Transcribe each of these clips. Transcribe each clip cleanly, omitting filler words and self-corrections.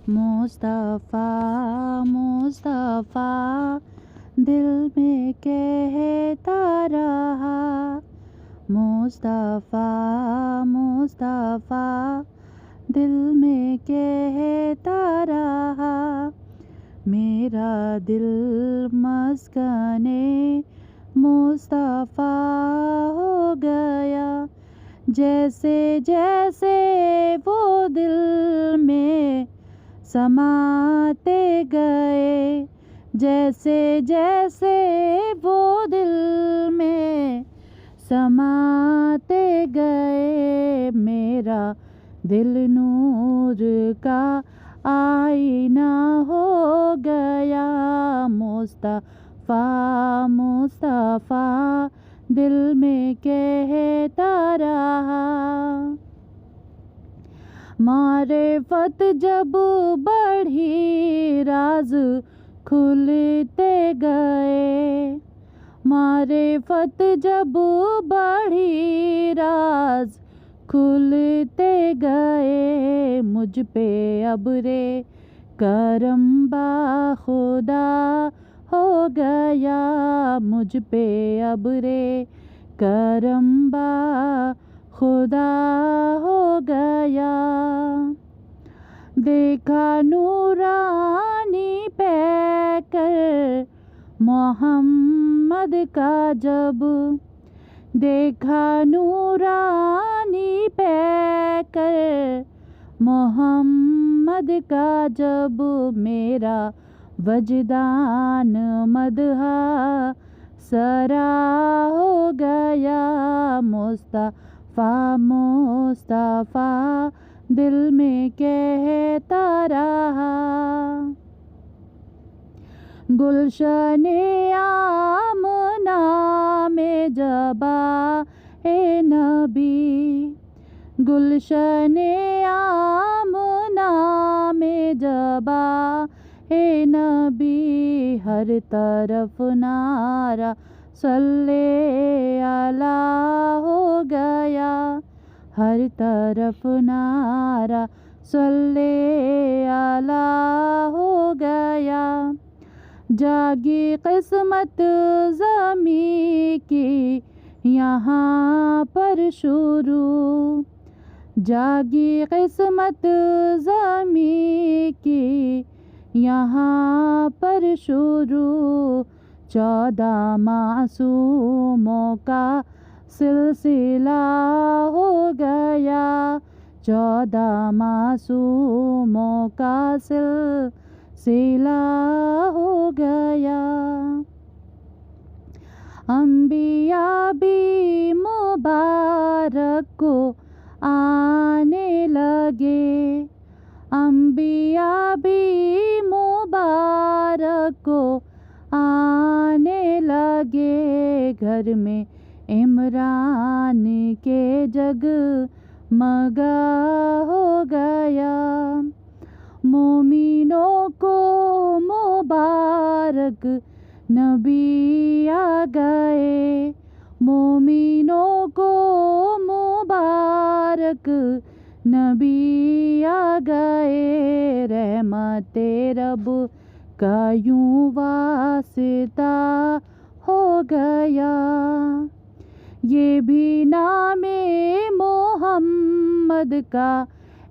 مصطفیٰ مصطفیٰ دل میں کہتا رہا، مصطفیٰ مصطفیٰ دل میں کہتا رہا، میرا دل مسکن مصطفیٰ ہو گیا، جیسے جیسے وہ دل میں سماتے گئے، جیسے جیسے وہ دل میں سماتے گئے، میرا دل نور کا آئینہ ہو گیا، مصطفیٰ مصطفیٰ دل میں کہتا رہا، معرفت جب بڑھی راز کھلتے گئے، معرفت جب بڑھی راز کھلتے گئے، مجھ پہ ابر کرم با خدا ہو گیا، مجھ پہ ابر کرم با خدا ہو گیا، دیکھا نورانی پیکر محمد کا جب، دیکھا نورانی پیکر محمد کا جب، میرا وجدان مدحہ سرا ہو گیا، مصطفیٰ مصطفیٰ دل میں کہتا رہا، گلشن آمنہ میں جب اے نبی، گلشن آمنہ میں جب اے نبی، ہر طرف نعرہ صلی اللہ ہو گیا، ہر طرف نعرہ صلی اللہ ہو گیا، جاگی قسمت زمیں کی یہاں پر شروع، جاگی قسمت زمیں کی یہاں پر شروع، 14 معصوموں کا سلسلہ ہو گیا، 14 معصوموں کا سلسلہ ہو گیا، انبیاء بھی مبارک کو آنے لگے، انبیاء بھی مبارک کو آنے لگے، گھر میں عمران کے جگمگا ہو گیا، مومنوں کو مبارک نبی آ گئے، مومنوں کو مبارک نبی آ گئے، رحمت رب کا یوں واسطہ ہو گیا، یہ بھی نام محمد کا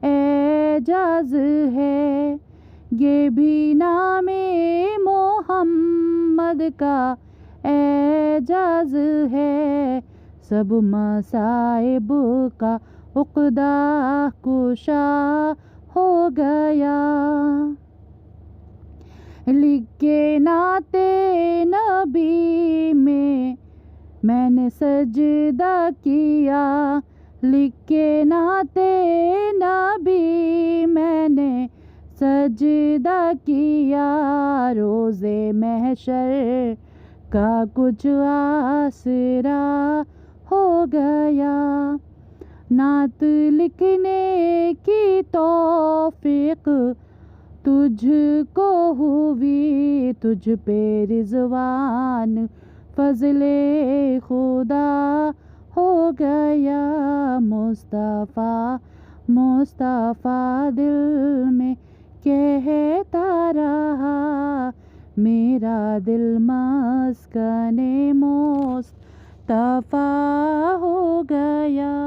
اعجاز ہے، یہ بھی نام محمد کا اعجاز ہے، سب مصائب کا عقدہ کشا ہو گیا، لکھ کے نعت نبی میں نے سجدہ کیا، لکھ کے نعت نبی میں نے سجدہ کیا، روز محشر کا کچھ آسرا ہو گیا، نعت لکھنے کی توفیق تجھ کو ہوئی، تجھ پہ رضوان فضل خدا ہو گیا، مصطفیٰ مصطفیٰ دل میں کہتا رہا میرا دل مسکن مصطفیٰ ہو گیا.